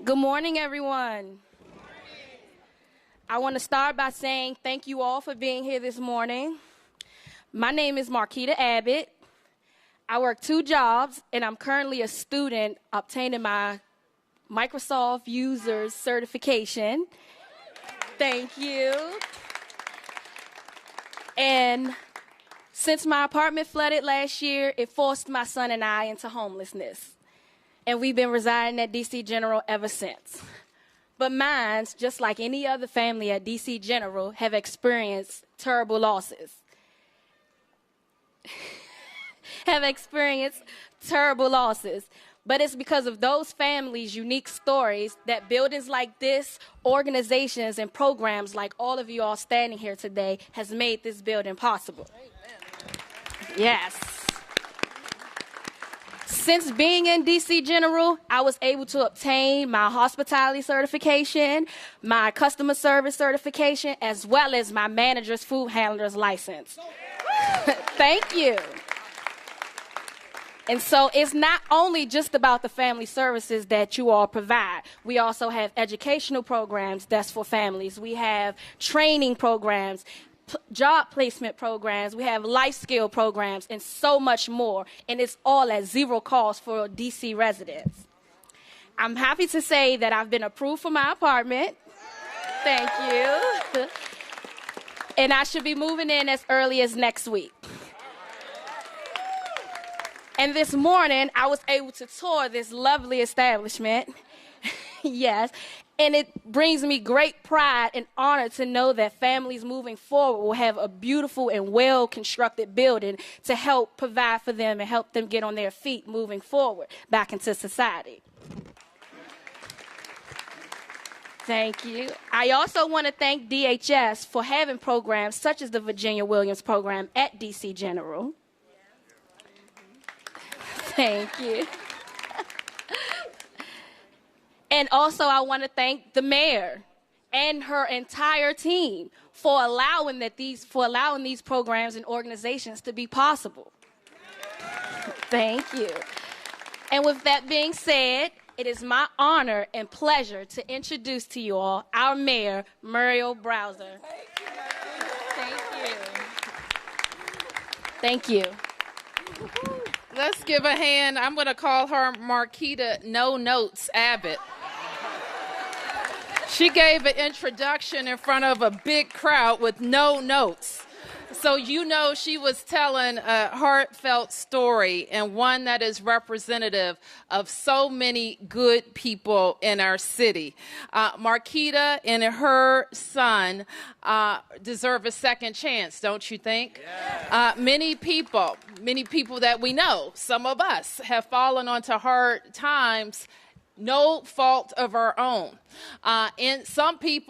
Good morning, everyone. I want to start by saying thank you all for being here this morning. My name is Marquita Abbott. I work 2 jobs, and I'm currently a student obtaining my Microsoft Users Certification. Thank you. And since my apartment flooded last year, it forced my son and I into homelessness. And we've been residing at DC General ever since. But mine, just like any other family at DC General, have experienced terrible losses. But it's because of those families' unique stories that buildings like this, organizations, and programs like all of you all standing here today has made this building possible. Amen. Yes. Since being in DC General, I was able to obtain my hospitality certification, my customer service certification, as well as my manager's food handler's license. Thank you. And so it's not only just about the family services that you all provide. We also have educational programs that's for families. We have training programs, job placement programs, we have life skill programs, and so much more. And it's all at zero cost for DC residents. I'm happy to say that I've been approved for my apartment. Thank you. And I should be moving in as early as next week. And this morning, I was able to tour this lovely establishment. Yes. And it brings me great pride and honor to know that families moving forward will have a beautiful and well-constructed building to help provide for them and help them get on their feet moving forward back into society. Thank you. I also want to thank DHS for having programs such as the Virginia Williams program at DC General. Thank you. And also, I want to thank the mayor and her entire team for allowing these programs and organizations to be possible. Thank you. And with that being said, it is my honor and pleasure to introduce to you all our mayor, Muriel Bowser. Thank you. Let's give a hand. I'm going to call her Marquita No Notes Abbott. She gave an introduction in front of a big crowd with no notes. So you know she was telling a heartfelt story and one that is representative of so many good people in our city. Marquita and her son deserve a second chance, don't you think? Yeah. Many people that we know, some of us, have fallen onto hard times, no fault of our own. And some have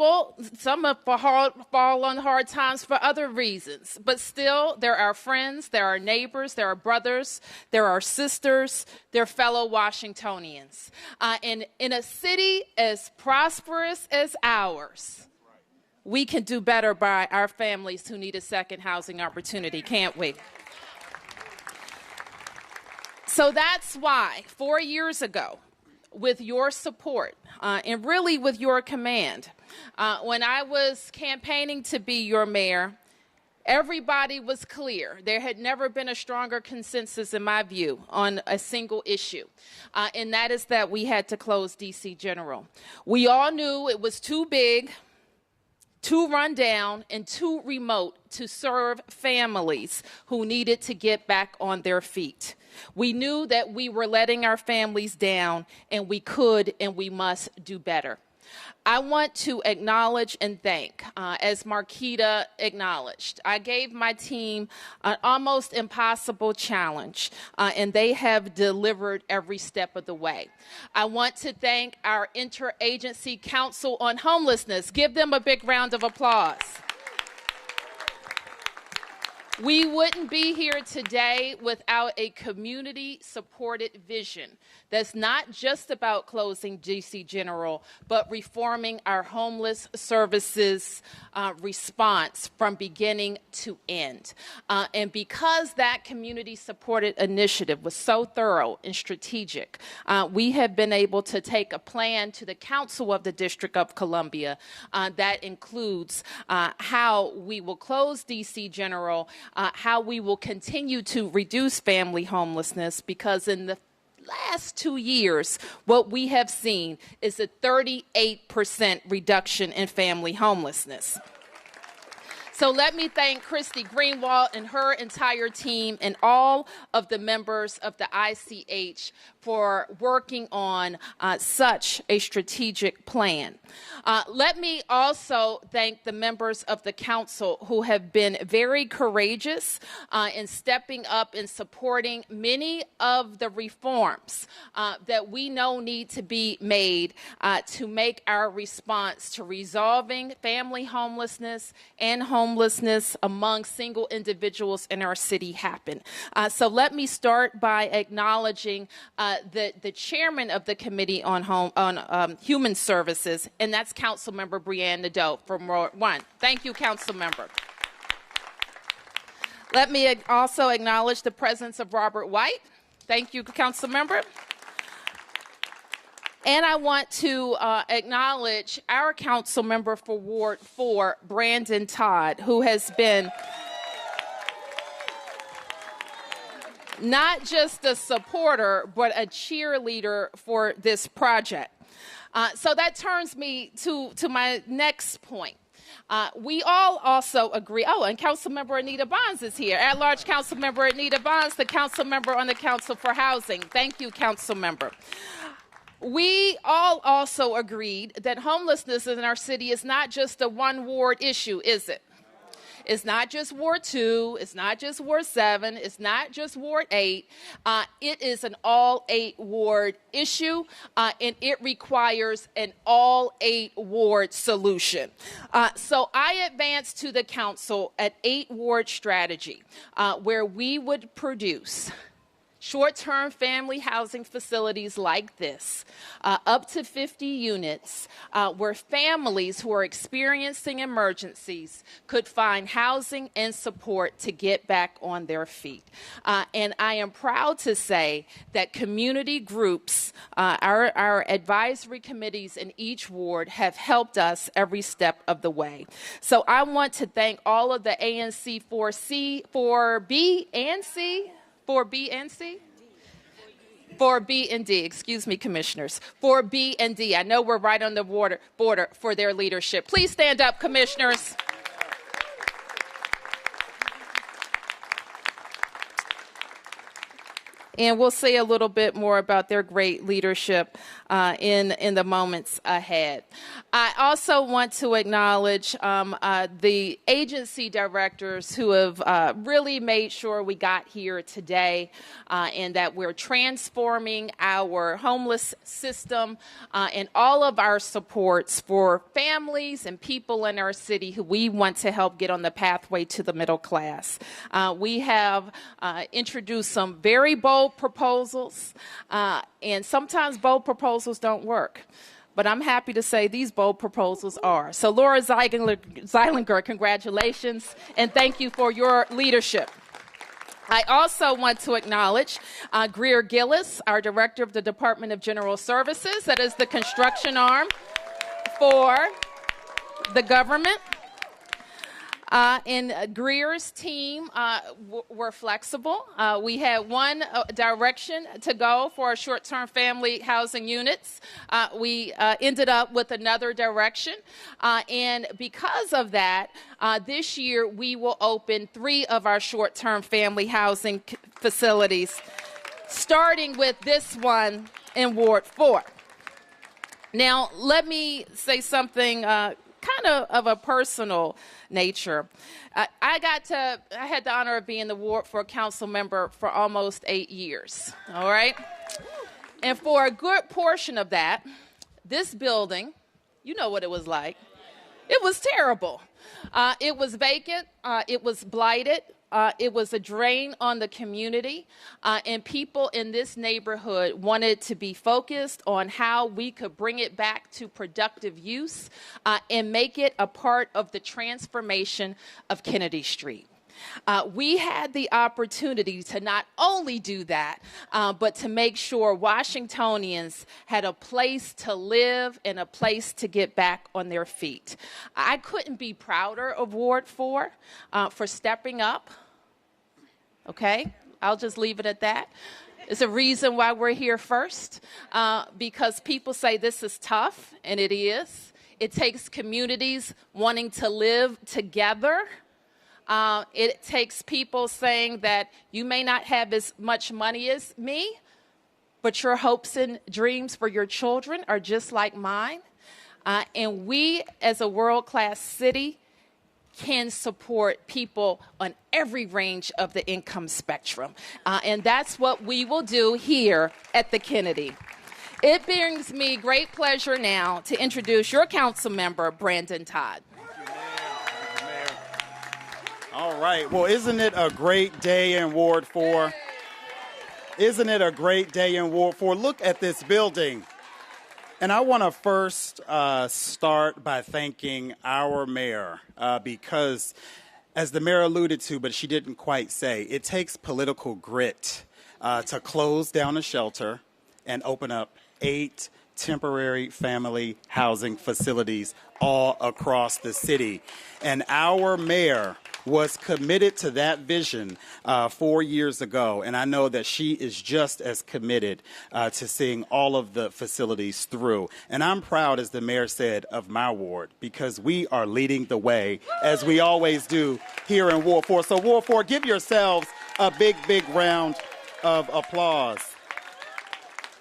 fallen on hard times for other reasons. But still, they're our friends, they're our neighbors, they're our brothers, they're our sisters, they're fellow Washingtonians. And in a city as prosperous as ours, we can do better by our families who need a second housing opportunity, can't we? So that's why 4 years ago, with your support and really with your command, when I was campaigning to be your mayor, everybody was clear. There had never been a stronger consensus, in my view, on a single issue, and that is that we had to close DC General. We all knew it was too big, too run down, and too remote to serve families who needed to get back on their feet. We knew that we were letting our families down, and we could and we must do better. I want to acknowledge and thank, as Marquita acknowledged, I gave my team an almost impossible challenge, and they have delivered every step of the way. I want to thank our Interagency Council on Homelessness. Give them a big round of applause. We wouldn't be here today without a community-supported vision that's not just about closing DC General, but reforming our homeless services response from beginning to end. And because that community-supported initiative was so thorough and strategic, we have been able to take a plan to the Council of the District of Columbia that includes how we will close DC General, how we will continue to reduce family homelessness, because in the last 2 years, what we have seen is a 38% reduction in family homelessness. So let me thank Christy Greenwald and her entire team and all of the members of the ICH for working on such a strategic plan. Let me also thank the members of the council who have been very courageous in stepping up and supporting many of the reforms that we know need to be made to make our response to resolving family homelessness and homelessness among single individuals in our city happen. So let me start by acknowledging the chairman of the Committee on Human Services, and that's Councilmember Breanne Nadeau from Ward 1. Thank you, Councilmember. Let me also acknowledge the presence of Robert White. Thank you, Councilmember. And I want to acknowledge our council member for Ward 4, Brandon Todd, who has been not just a supporter, but a cheerleader for this project. So that turns me to my next point. We all also agree, and Councilmember Anita Bonds is here. At-large Councilmember Anita Bonds, the council member on the Council for Housing. Thank you, Councilmember. We all also agreed that homelessness in our city is not just a one-ward issue, is it? It's not just Ward 2, it's not just Ward 7, it's not just Ward 8. It is an all 8-ward issue, and it requires an all 8-ward solution. So I advanced to the council an 8-ward strategy where we would produce short-term family housing facilities like this, up to 50 units, where families who are experiencing emergencies could find housing and support to get back on their feet. And I am proud to say that community groups, our advisory committees in each ward have helped us every step of the way. So I want to thank all of the ANC 4C, 4B and C, 4B and C? 4B and D, excuse me, commissioners. 4B and D. I know we're right on the border for their leadership. Please stand up, commissioners. And we'll say a little bit more about their great leadership in the moments ahead. I also want to acknowledge the agency directors who have really made sure we got here today and that we're transforming our homeless system and all of our supports for families and people in our city who we want to help get on the pathway to the middle class. We have introduced some very bold proposals, and sometimes bold proposals don't work. But I'm happy to say these bold proposals are. So Laura Zeilinger, congratulations, and thank you for your leadership. I also want to acknowledge Greer Gillis, our director of the Department of General Services, that is the construction arm for the government. And Greer's team were flexible. We had one direction to go for our short-term family housing units. We ended up with another direction. And because of that, this year we will open 3 of our short-term family housing facilities, starting with this one in Ward 4. Now, let me say something kind of a personal nature. I had the honor of being the Ward 4 council member for almost 8 years, all right? And for a good portion of that, this building, you know what it was like. It was terrible. It was vacant. It was blighted. it was a drain on the community, and people in this neighborhood wanted to be focused on how we could bring it back to productive use and make it a part of the transformation of Kennedy Street. We had the opportunity to not only do that, but to make sure Washingtonians had a place to live and a place to get back on their feet. I couldn't be prouder of Ward 4 for stepping up. Okay, I'll just leave it at that. It's a reason why we're here first, because people say this is tough, and it is. It takes communities wanting to live together. It takes people saying that you may not have as much money as me, but your hopes and dreams for your children are just like mine. And we, as a world-class city, can support people on every range of the income spectrum. And that's what we will do here at the Kennedy. It brings me great pleasure now to introduce your council member, Brandon Todd. All right. Well, isn't it a great day in Ward 4? Isn't it a great day in Ward 4? Look at this building. And I want to first start by thanking our mayor because, as the mayor alluded to, but she didn't quite say, it takes political grit to close down a shelter and open up 8 temporary family housing facilities all across the city. And our mayor was committed to that vision 4 years ago, and I know that she is just as committed to seeing all of the facilities through. And I'm proud, as the mayor said, of my ward, because we are leading the way, as we always do here in Ward 4. So Ward 4, give yourselves a big, big round of applause.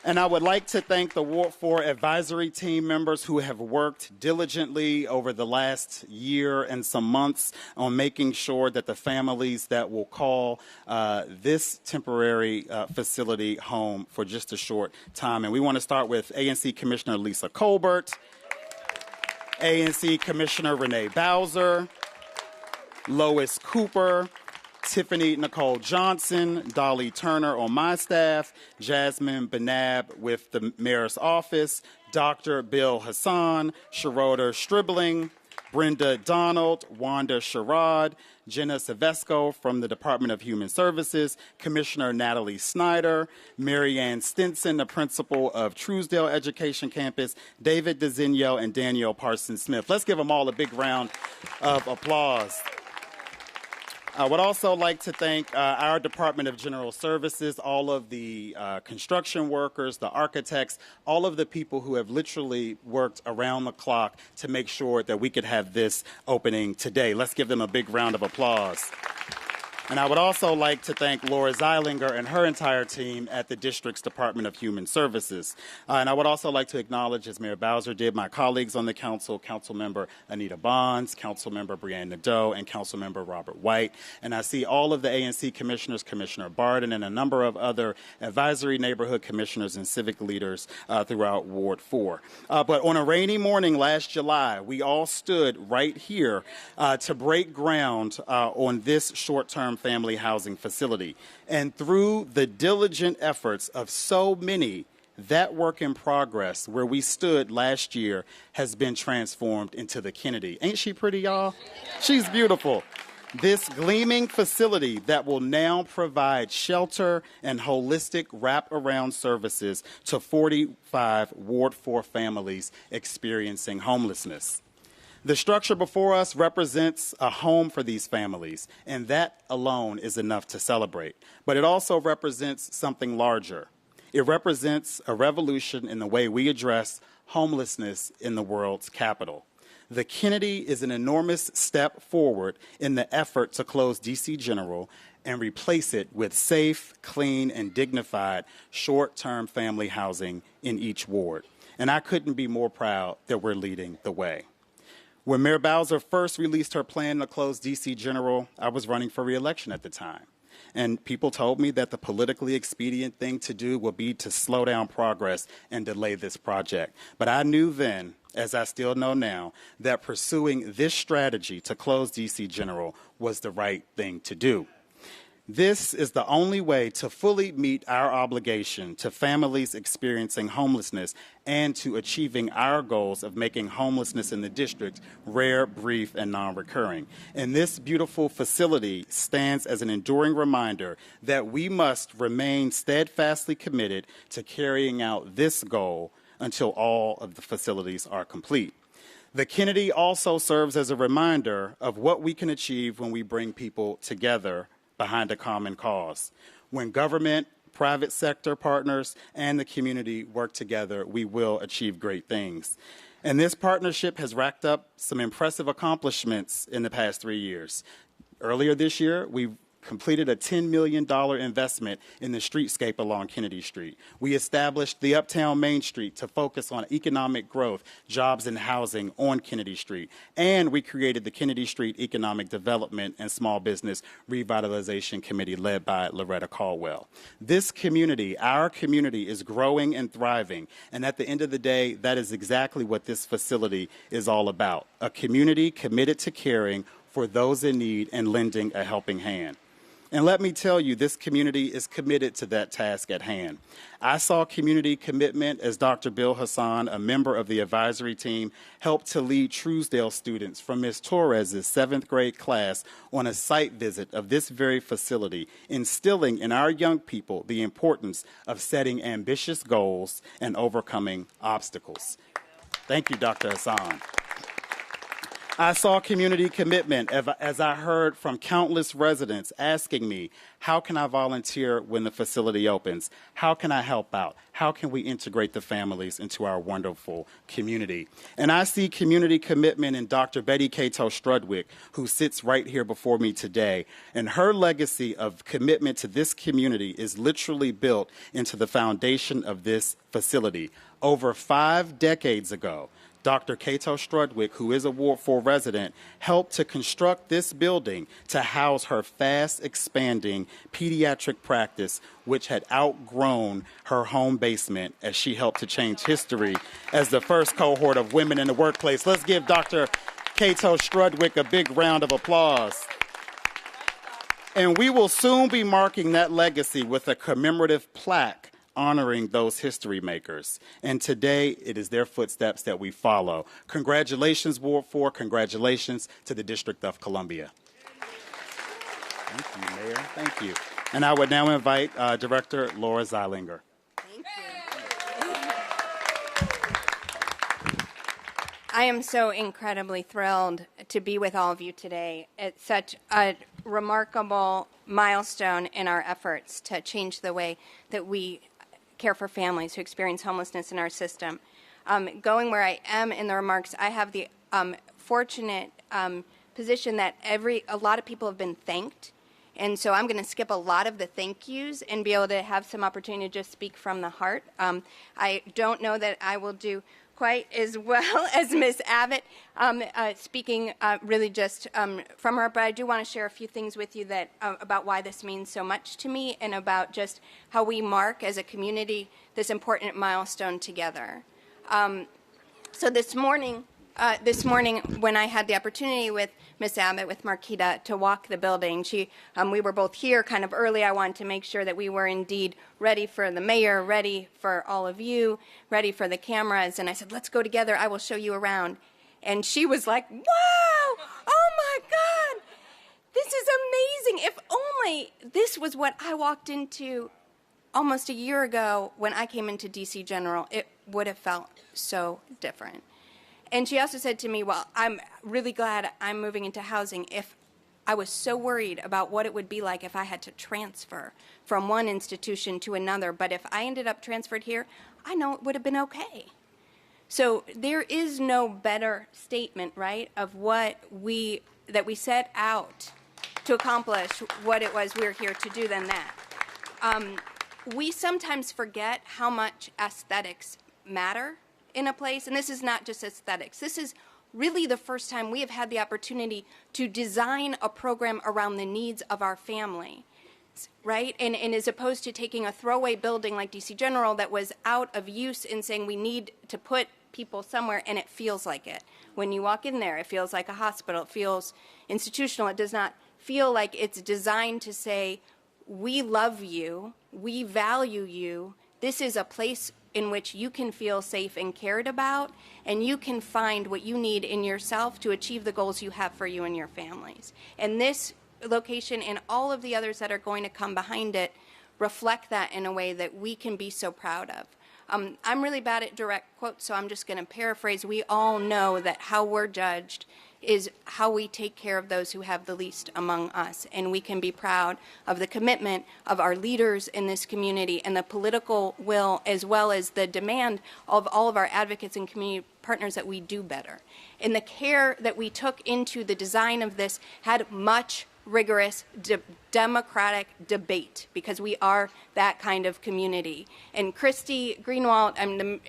And I would like to thank the Ward 4 advisory team members who have worked diligently over the last year and some months on making sure that the families that will call this temporary facility home for just a short time. And we want to start with ANC Commissioner Lisa Colbert, ANC Commissioner Renee Bowser, Lois Cooper, Tiffany Nicole Johnson, Dolly Turner on my staff, Jasmine Benab with the mayor's office, Dr. Bill Hassan, Schroeder Stribling, Brenda Donald, Wanda Sherrod, Jenna Savesco from the Department of Human Services, Commissioner Natalie Snyder, Marianne Stinson, the principal of Truesdale Education Campus, David DeZinio, and Danielle Parsons-Smith. Let's give them all a big round of applause. I would also like to thank our Department of General Services, all of the construction workers, the architects, all of the people who have literally worked around the clock to make sure that we could have this opening today. Let's give them a big round of applause. And I would also like to thank Laura Zeilinger and her entire team at the district's Department of Human Services. And I would also like to acknowledge, as Mayor Bowser did, my colleagues on the council, Councilmember Anita Bonds, Councilmember Brianne Nadeau, and Councilmember Robert White. And I see all of the ANC commissioners, Commissioner Barden, and a number of other advisory neighborhood commissioners and civic leaders throughout Ward 4. But on a rainy morning last July, we all stood right here to break ground on this short-term family housing facility. And through the diligent efforts of so many, that work in progress where we stood last year has been transformed into the Kennedy. Ain't she pretty, y'all? She's beautiful. This gleaming facility that will now provide shelter and holistic wraparound services to 45 Ward 4 families experiencing homelessness. The structure before us represents a home for these families, and that alone is enough to celebrate. But it also represents something larger. It represents a revolution in the way we address homelessness in the world's capital. The Kennedy is an enormous step forward in the effort to close DC General and replace it with safe, clean, and dignified short-term family housing in each ward. And I couldn't be more proud that we're leading the way. When Mayor Bowser first released her plan to close DC General, I was running for re-election at the time. And people told me that the politically expedient thing to do would be to slow down progress and delay this project. But I knew then, as I still know now, that pursuing this strategy to close DC General was the right thing to do. This is the only way to fully meet our obligation to families experiencing homelessness and to achieving our goals of making homelessness in the district rare, brief, and non-recurring. And this beautiful facility stands as an enduring reminder that we must remain steadfastly committed to carrying out this goal until all of the facilities are complete. The Kennedy also serves as a reminder of what we can achieve when we bring people together behind a common cause. When government, private sector partners, and the community work together, we will achieve great things. And this partnership has racked up some impressive accomplishments in the past 3 years. Earlier this year, we completed a $10 million investment in the streetscape along Kennedy Street. We established the Uptown Main Street to focus on economic growth, jobs, and housing on Kennedy Street. And we created the Kennedy Street Economic Development and Small Business Revitalization Committee led by Loretta Caldwell. This community, our community, is growing and thriving. And at the end of the day, that is exactly what this facility is all about. A community committed to caring for those in need and lending a helping hand. And let me tell you, this community is committed to that task at hand. I saw community commitment as Dr. Bill Hassan, a member of the advisory team, helped to lead Truesdale students from Ms. Torres's 7th grade class on a site visit of this very facility, instilling in our young people the importance of setting ambitious goals and overcoming obstacles. Thank you, Dr. Hassan. I saw community commitment as I heard from countless residents asking me, how can I volunteer when the facility opens? How can I help out? How can we integrate the families into our wonderful community? And I see community commitment in Dr. Betty Cato Strudwick, who sits right here before me today. And her legacy of commitment to this community is literally built into the foundation of this facility. Over 5 decades ago, Dr. Cato Strudwick, who is a Ward 4 resident, helped to construct this building to house her fast-expanding pediatric practice, which had outgrown her home basement as she helped to change history as the first cohort of women in the workplace. Let's give Dr. Cato Strudwick a big round of applause. And we will soon be marking that legacy with a commemorative plaque honoring those history makers. And today, it is their footsteps that we follow. Congratulations, Ward 4. Congratulations to the District of Columbia. Thank you, Mayor. Thank you. And I would now invite Director Laura Zeilinger. Thank you. I am so incredibly thrilled to be with all of you today. It's such a remarkable milestone in our efforts to change the way that we care for families who experience homelessness in our system. Going where I am in the remarks, I have the fortunate position that a lot of people have been thanked, and so I'm going to skip a lot of the thank yous and be able to have some opportunity to just speak from the heart. I don't know that I will do quite as well as Ms. Abbott, speaking really just from her, but I do want to share a few things with you that about why this means so much to me and about just how we mark as a community this important milestone together. So this morning when I had the opportunity with Ms. Abbott, with Marquita, to walk the building, we were both here kind of early. I wanted to make sure that we were indeed ready for the mayor, ready for all of you, ready for the cameras. And I said, let's go together. I will show you around. And she was like, wow, oh my God, this is amazing. If only this was what I walked into almost a year ago when I came into DC General, it would have felt so different. And she also said to me, well, I'm really glad I'm moving into housing. If I was so worried about what it would be like if I had to transfer from one institution to another, but if I ended up transferred here, I know it would have been okay. So there is no better statement, right, of that we set out to accomplish what it was we were here to do than that. We sometimes forget how much aesthetics matter in a place, and this is not just aesthetics. This is really the first time we have had the opportunity to design a program around the needs of our family, right? And as opposed to taking a throwaway building like DC General that was out of use and saying we need to put people somewhere, and it feels like it. When you walk in there, it feels like a hospital. It feels institutional. It does not feel like it's designed to say we love you, we value you. This is a place in which you can feel safe and cared about, and you can find what you need in yourself to achieve the goals you have for you and your families. And this location and all of the others that are going to come behind it reflect that in a way that we can be so proud of. I'm really bad at direct quotes, so I'm just going to paraphrase. We all know that how we're judged is how we take care of those who have the least among us. And we can be proud of the commitment of our leaders in this community and the political will, as well as the demand of all of our advocates and community partners that we do better. And the care that we took into the design of this had much rigorous democratic debate, because we are that kind of community. And Christy Greenwald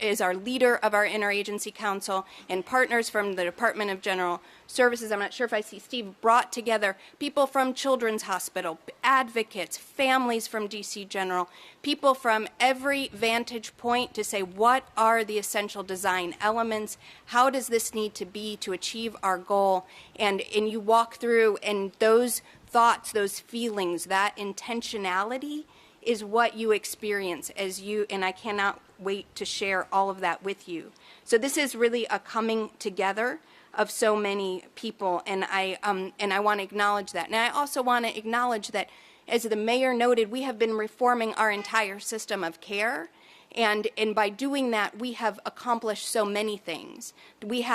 is our leader of our interagency council, and partners from the Department of General Services, I'm not sure if I see Steve, brought together people from Children's Hospital, advocates, families from DC General, people from every vantage point to say, what are the essential design elements? How does this need to be to achieve our goal? And you walk through, and those thoughts, those feelings, that intentionality is what you experience and I cannot wait to share all of that with you. So this is really a coming together of so many people, and I want to acknowledge that. And I also want to acknowledge that, as the mayor noted, we have been reforming our entire system of care, and by doing that, we have accomplished so many things. We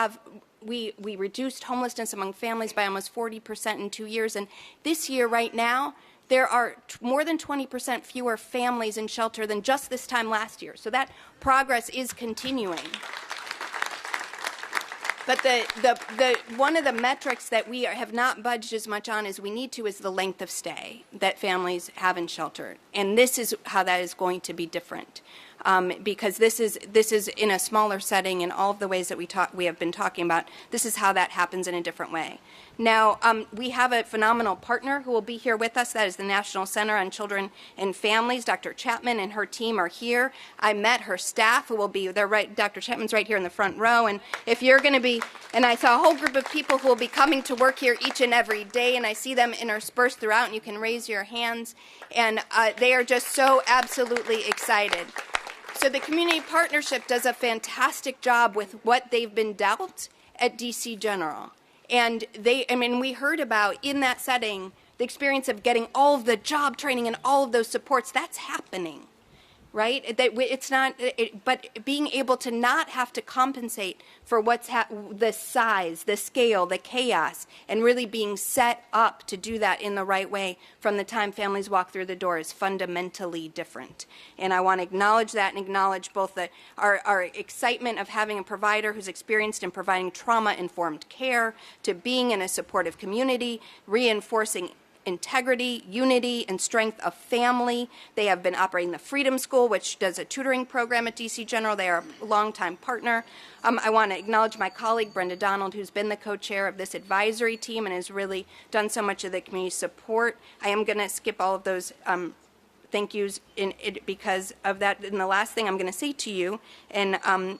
reduced homelessness among families by almost 40% in 2 years, and this year, right now, there are more than 20% fewer families in shelter than just this time last year. So that progress is continuing. But the one of the metrics that we have not budged as much on as we need to is the length of stay that families have in shelter. And this is how that is going to be different. Because this is in a smaller setting, in all of the ways that we have been talking about. This is how that happens in a different way. Now, we have a phenomenal partner who will be here with us. That is the National Center on Children and Families. Dr. Chapman and her team are here. I met her staff, who will be, they're right, Dr. Chapman's right here in the front row. And if you're going to be, and I saw a whole group of people who will be coming to work here each and every day, and I see them interspersed throughout, and you can raise your hands. And they are just so absolutely excited. So the community partnership does a fantastic job with what they've been dealt at DC General. And we heard about, in that setting, the experience of getting all of the job training and all of those supports. That's happening, right? But being able to not have to compensate for the size, the scale, the chaos, and really being set up to do that in the right way from the time families walk through the door is fundamentally different. And I want to acknowledge that, and acknowledge both our excitement of having a provider who's experienced in providing trauma-informed care, to being in a supportive community, reinforcing integrity, unity, and strength of family. They have been operating the Freedom School, which does a tutoring program at DC General. They are a longtime partner. I want to acknowledge my colleague, Brenda Donald, who's been the co-chair of this advisory team and has really done so much of the community support. I am going to skip all of those thank yous because of that. And the last thing I'm going to say to you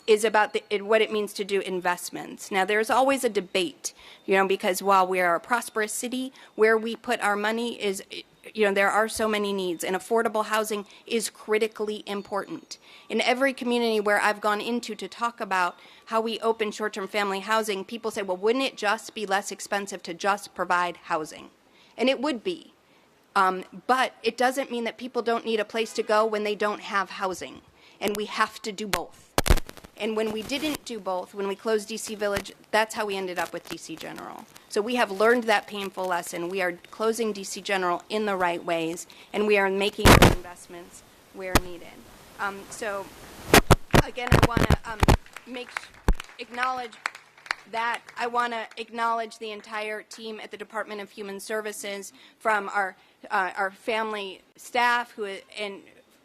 is about what it means to do investments. Now, there's always a debate, because while we are a prosperous city, where we put our money is, there are so many needs, and affordable housing is critically important. In every community where I've gone into to talk about how we open short-term family housing, people say, well, wouldn't it just be less expensive to just provide housing? And it would be. But it doesn't mean that people don't need a place to go when they don't have housing. And we have to do both. And when we didn't do both, when we closed DC Village, that's how we ended up with DC General. So we have learned that painful lesson. We are closing DC General in the right ways, and we are making those investments where needed. So again, I want to acknowledge that. I want to acknowledge the entire team at the Department of Human Services, from our family staff who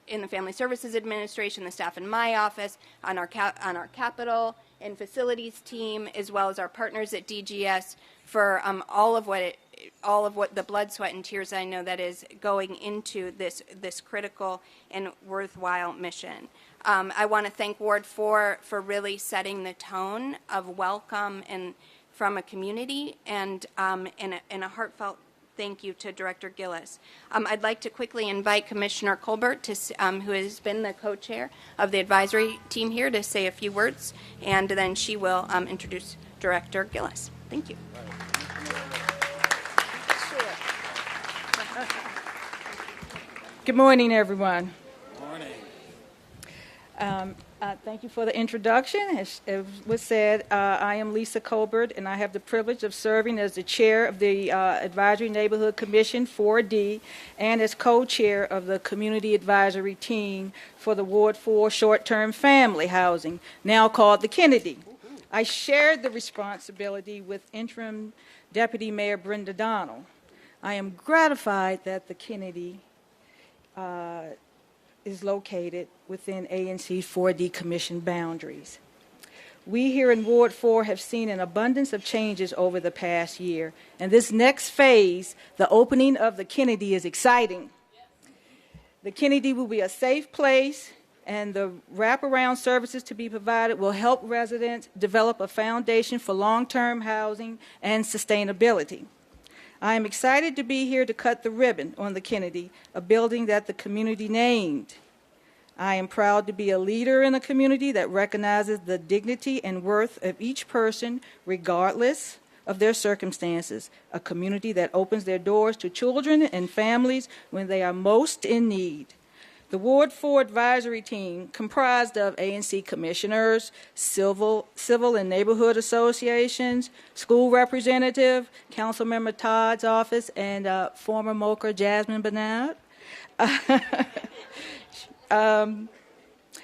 in the Family Services Administration, the staff in my office, on our capital and facilities team, as well as our partners at DGS, for all of what the blood, sweat, and tears I know that is going into this critical and worthwhile mission. I want to thank Ward 4 for really setting the tone of welcome and from a community and a heartfelt thank you to Director Gillis. I'd like to quickly invite Commissioner Colbert, who has been the co-chair of the advisory team here, to say a few words, and then she will introduce Director Gillis. Thank you. Good morning, everyone. Morning. Thank you for the introduction. As was said, I am Lisa Colbert, and I have the privilege of serving as the chair of the Advisory Neighborhood Commission 4D and as co-chair of the Community Advisory Team for the Ward 4 Short-Term Family Housing, now called the Kennedy. I shared the responsibility with Interim Deputy Mayor Brenda Donnell. I am gratified that the Kennedy is located within ANC 4D Commission boundaries. We here in Ward 4 have seen an abundance of changes over the past year, and this next phase, the opening of the Kennedy, is exciting. The Kennedy will be a safe place, and the wraparound services to be provided will help residents develop a foundation for long-term housing and sustainability. I am excited to be here to cut the ribbon on the Kennedy, a building that the community named. I am proud to be a leader in a community that recognizes the dignity and worth of each person, regardless of their circumstances, a community that opens their doors to children and families when they are most in need. The Ward 4 advisory team, comprised of ANC commissioners, civil and neighborhood associations, school representative, Councilmember Todd's office, and former MOCR Jasmine Bernard,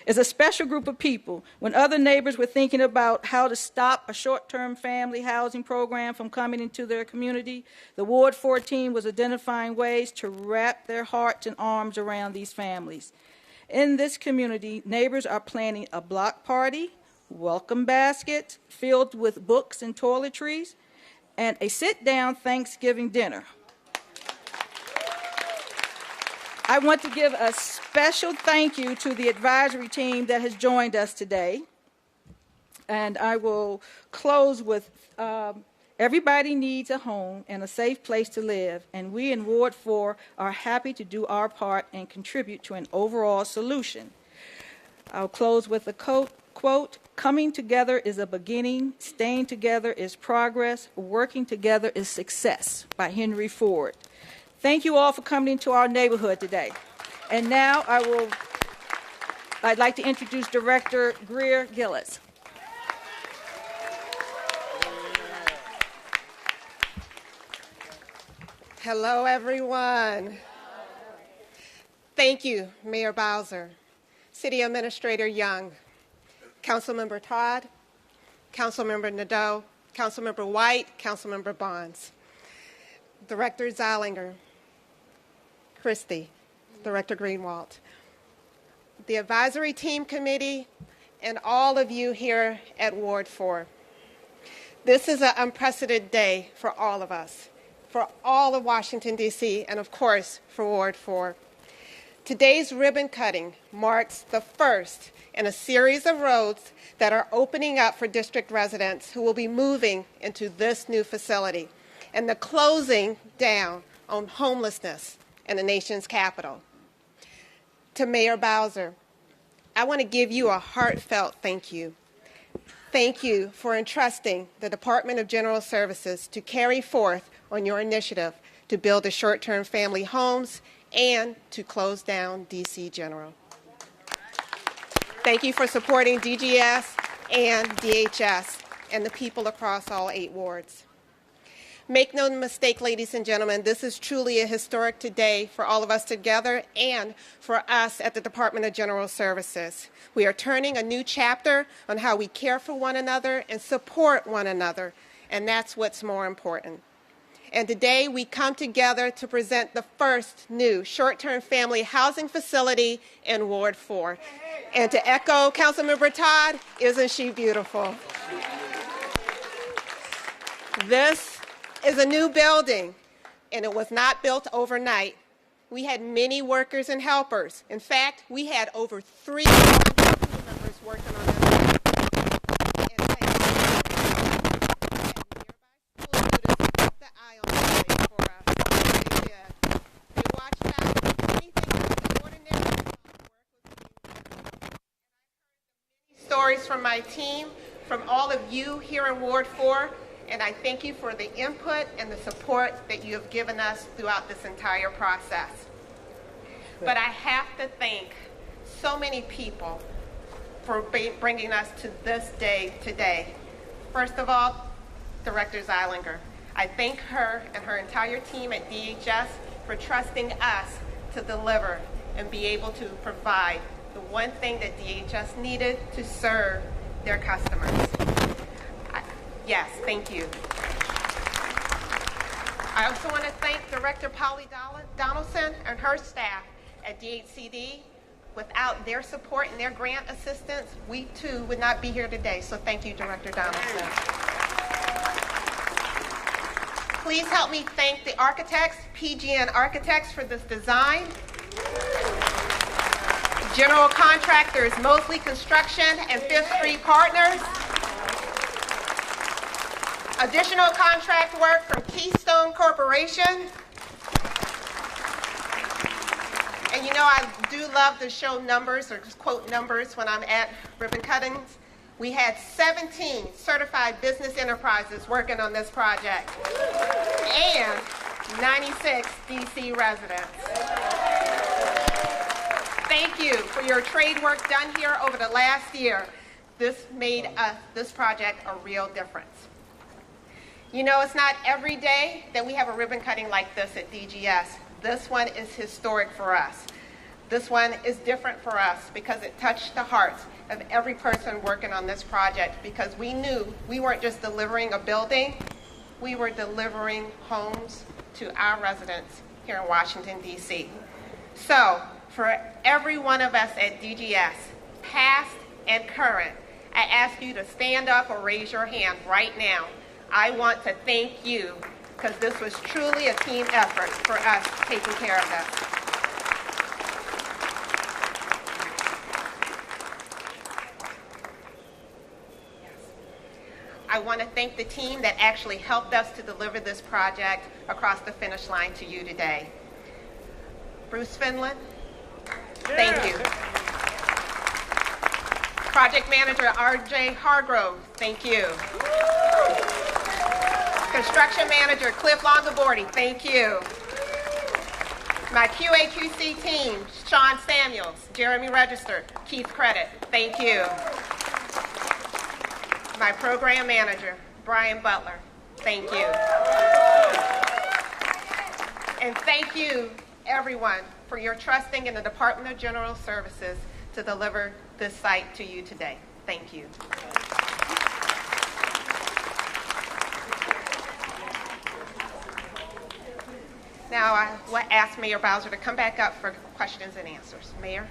is a special group of people. When other neighbors were thinking about how to stop a short-term family housing program from coming into their community, the Ward 4 team was identifying ways to wrap their hearts and arms around these families. In this community, neighbors are planning a block party, welcome basket filled with books and toiletries, and a sit-down Thanksgiving dinner. I want to give a special thank you to the advisory team that has joined us today. And I will close with everybody needs a home and a safe place to live, and we in Ward 4 are happy to do our part and contribute to an overall solution. I'll close with a quote, "Coming together is a beginning, staying together is progress, working together is success," by Henry Ford. Thank you all for coming into our neighborhood today. And now I'd like to introduce Director Greer Gillis. Hello, everyone. Thank you, Mayor Bowser, City Administrator Young, Councilmember Todd, Councilmember Nadeau, Councilmember White, Councilmember Bonds, Director Zeilinger, Christie, Director Greenwald, the advisory team committee, and all of you here at Ward 4. This is an unprecedented day for all of us, for all of Washington, D.C., and of course, for Ward 4. Today's ribbon cutting marks the first in a series of roads that are opening up for district residents who will be moving into this new facility, and the closing down on homelessness in the nation's capital. To Mayor Bowser, I want to give you a heartfelt thank you. Thank you for entrusting the Department of General Services to carry forth on your initiative to build the short-term family homes and to close down DC General. Thank you for supporting DGS and DHS and the people across all 8 wards. Make no mistake, ladies and gentlemen, this is truly a historic day for all of us together and for us at the Department of General Services. We are turning a new chapter on how we care for one another and support one another, and that's what's more important. And today we come together to present the first new short-term family housing facility in Ward 4. And to echo Councilmember Todd, isn't she beautiful? This is a new building, and it was not built overnight. We had many workers and helpers. In fact, we had over 300 team members working on this. And thank you. We had nearby school students keep the eye on the place for us. my team, from all of you here in Ward 4, and I thank you for the input and the support that you have given us throughout this entire process. But I have to thank so many people for bringing us to this day today. First of all, Director Zeilinger. I thank her and her entire team at DHS for trusting us to deliver and be able to provide the one thing that DHS needed to serve their customers. Yes, thank you. I also want to thank Director Polly Donaldson and her staff at DHCD. Without their support and their grant assistance, we too would not be here today. So thank you, Director Donaldson. Please help me thank the architects, PGN Architects, for this design. General contractors, Mosley Construction and Fifth Street Partners. Additional contract work from Keystone Corporation. And you know, I do love to show numbers or quote numbers when I'm at ribbon cuttings. We had 17 certified business enterprises working on this project and 96 DC residents. Thank you for your trade work done here over the last year. This made this project a real difference. You know, it's not every day that we have a ribbon cutting like this at DGS. This one is historic for us. This one is different for us because it touched the hearts of every person working on this project, because we knew we weren't just delivering a building, we were delivering homes to our residents here in Washington, D.C. So, for every one of us at DGS, past and current, I ask you to stand up or raise your hand right now. I want to thank you, because this was truly a team effort for us taking care of this. I want to thank the team that actually helped us to deliver this project across the finish line to you today. Bruce Finland, thank you. Project Manager R.J. Hargrove, thank you. Construction Manager Cliff Longabordi, thank you. My QA/QC team, Sean Samuels, Jeremy Register, Keith Credit, thank you. My Program Manager, Brian Butler, thank you. And thank you, everyone, for your trusting in the Department of General Services to deliver this site to you today. Thank you. Now I will ask Mayor Bowser to come back up for questions and answers. Mayor?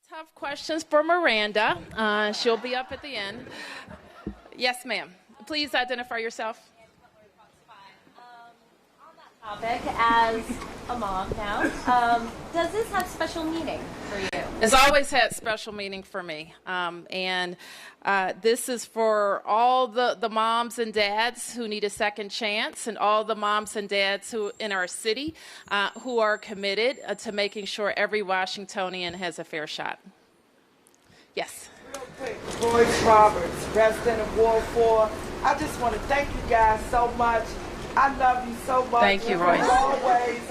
Tough questions for Miranda. She'll be up at the end. Yes, ma'am. Please identify yourself. On that topic, as a mom now, does this have special meaning for you? It's always had special meaning for me. And this is for all the moms and dads who need a second chance, and all the moms and dads who in our city who are committed to making sure every Washingtonian has a fair shot. Yes. Real quick, Royce Roberts, resident of Ward 4. I just want to thank you guys so much. I love you so much. Thank you, Royce. Always.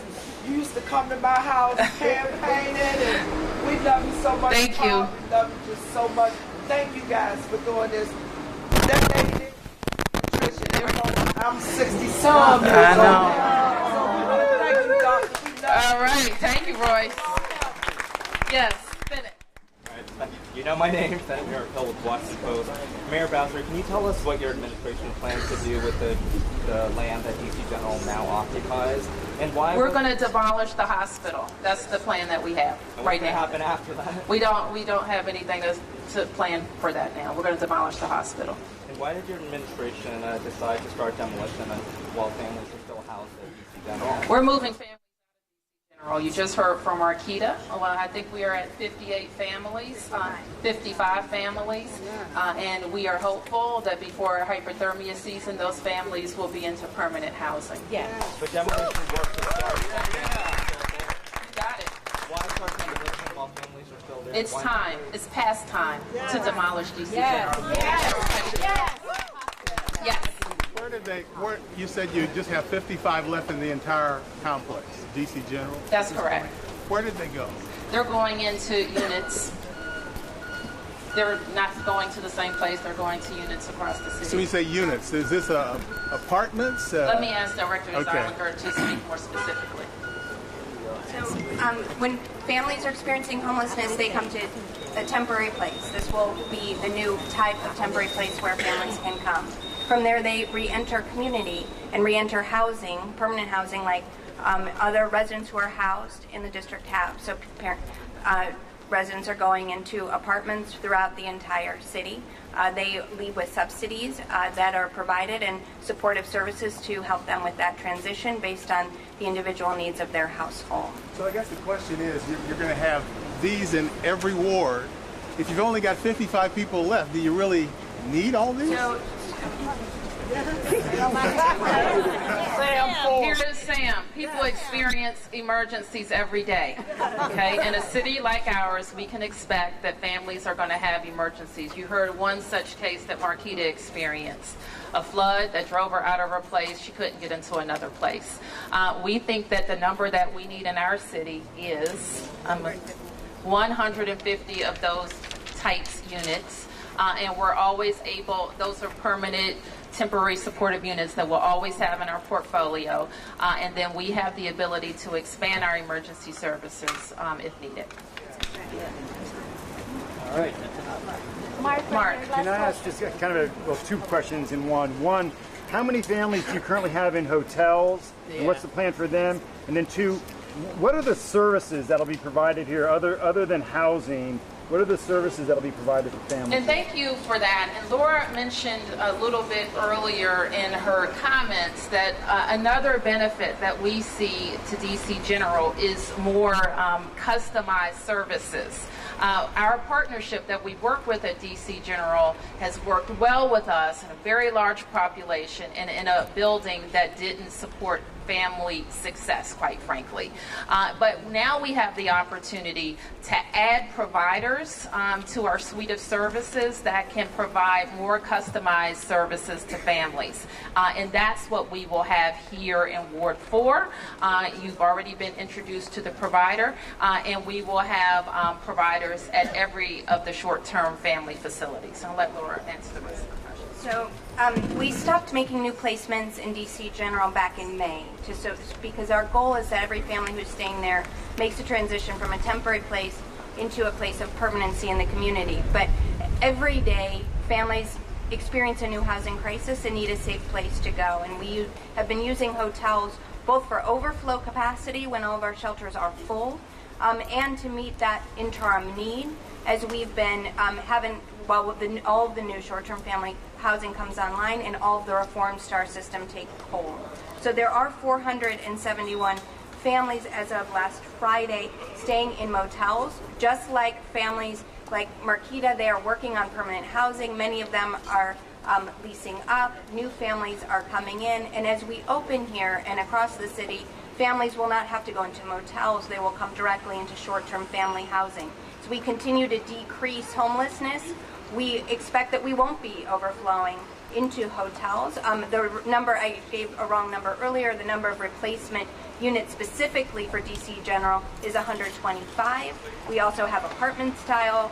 You used to come to my house campaigning, and we love you so much. Thank you. We love you just so much. Thank you guys for doing this. That lady, Patricia, I'm 60-some years I old know. now. So we want to thank you, Doctor. We love you. All right. Thank you, Royce. Yes. Spin it. You know my name, Senator Eric Hill with Washington Post. Mayor Bowser, can you tell us what your administration plans to do with the land that DC General now occupies, and why? We're going to demolish the hospital. That's the plan that we have right now. What's going to happen after that? We don't have anything to plan for that now. We're going to demolish the hospital. And why did your administration decide to start demolition while families are still housed at DC General? We're moving families. You just heard from Arquita. Well, I think we are at 58 families, 55 families, and we are hopeful that before hyperthermia season, those families will be into permanent housing. Yeah. But demolition work to start. You got it. It's time. It's past time to demolish DC General. Yes. Where you said you just have 55 left in the entire complex, DC General? That's correct. Where did they go? They're going into units. They're not going to the same place. They're going to units across the city. So when you say units, is this apartments? Let me ask Director Okay. Zeilinger to speak more specifically. So when families are experiencing homelessness, they come to a temporary place. This will be the new type of temporary place where families can come. From there, they re-enter community and re-enter housing, permanent housing, like other residents who are housed in the district have. So residents are going into apartments throughout the entire city. They leave with subsidies that are provided and supportive services to help them with that transition based on the individual needs of their household. So I guess the question is, you're going to have these in every ward. If you've only got 55 people left, do you really need all these? So, Here's Sam. People experience emergencies every day. Okay, in a city like ours, we can expect that families are going to have emergencies. You heard one such case that Marquita experienced. A flood that drove her out of her place. She couldn't get into another place. We think that the number that we need in our city is 150 of those types units. And we're always able, those are permanent temporary supportive units that we'll always have in our portfolio. And then we have the ability to expand our emergency services if needed. All right. Mark. Can I ask just kind of two questions in one? One, how many families do you currently have in hotels? And what's the plan for them? And then two, what are the services that'll be provided here other than housing? What are the services that will be provided for families? And thank you for that. And Laura mentioned a little bit earlier in her comments that another benefit that we see to DC General is more customized services. Our partnership that we work with at DC General has worked well with us in a very large population and in a building that didn't support family success, quite frankly. But now we have the opportunity to add providers to our suite of services that can provide more customized services to families. And that's what we will have here in Ward 4. You've already been introduced to the provider, and we will have providers at every of the short-term family facilities. I'll let Laura answer the rest of the question. So we stopped making new placements in DC General back in May, because our goal is that every family who's staying there makes a transition from a temporary place into a place of permanency in the community. But every day, families experience a new housing crisis and need a safe place to go. And we have been using hotels both for overflow capacity when all of our shelters are full, and to meet that interim need, as we've been having, all of the new short-term family housing comes online and all of the reform STAR system take hold. So there are 471 families as of last Friday staying in motels, just like families like Marquita. They are working on permanent housing. Many of them are leasing up. New families are coming in. And as we open here and across the city, families will not have to go into motels. They will come directly into short-term family housing. So we continue to decrease homelessness. We expect that we won't be overflowing into hotels. The number, I gave a wrong number earlier, the number of replacement units specifically for DC General is 125. We also have apartment-style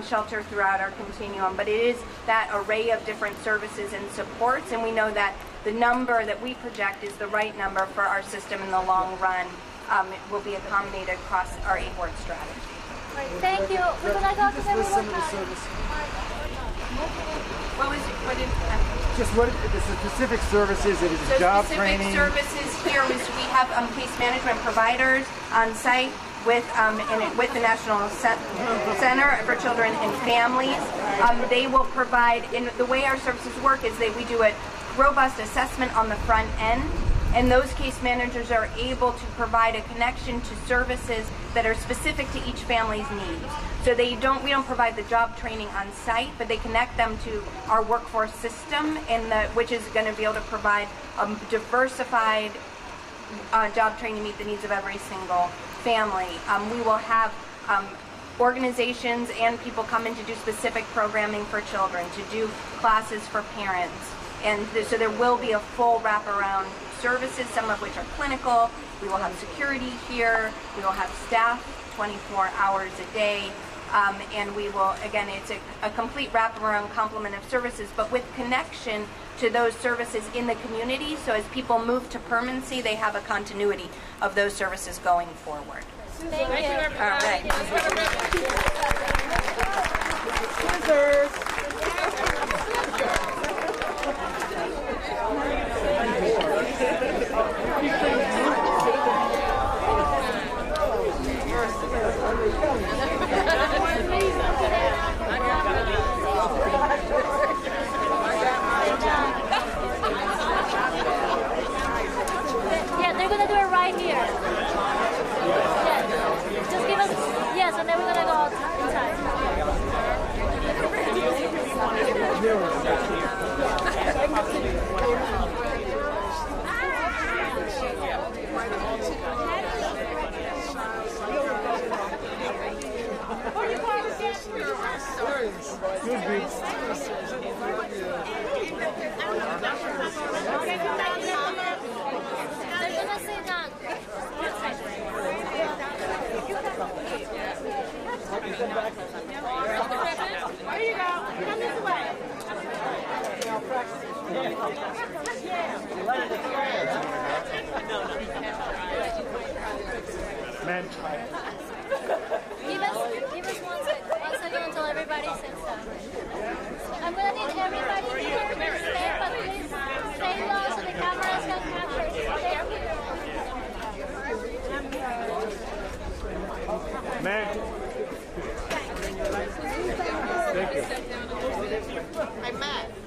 shelter throughout our continuum, but it is that array of different services and supports, and we know that the number that we project is the right number for our system in the long run. It will be accommodated across our 8-ward strategy. Right, thank you. We're going to talk to everyone. What the specific services? It is job training. Specific services here is we have case management providers on site with the National Center for Children and Families. They will provide, and the way our services work is that we do a robust assessment on the front end, and those case managers are able to provide a connection to services that are specific to each family's needs. So we don't provide the job training on site, but they connect them to our workforce system, which is going to be able to provide a diversified job training to meet the needs of every single family. We will have organizations and people come in to do specific programming for children, to do classes for parents. And so there will be a full wraparound services, some of which are clinical. We will have security here. We will have staff 24 hours a day. And we will, again, it's a complete wraparound complement of services, but with connection to those services in the community. So as people move to permanency, they have a continuity of those services going forward. Thank you. All right. Yeah, they're gonna do it right here. Yeah. Just give us, yes, and then we're gonna go They're gonna sit down. There you go. Come this way. Man. Give us 1 second until everybody sits down. I'm gonna need everybody here to stay, but please stay low so the cameras can capture. Man. Thank you. I'm Matt.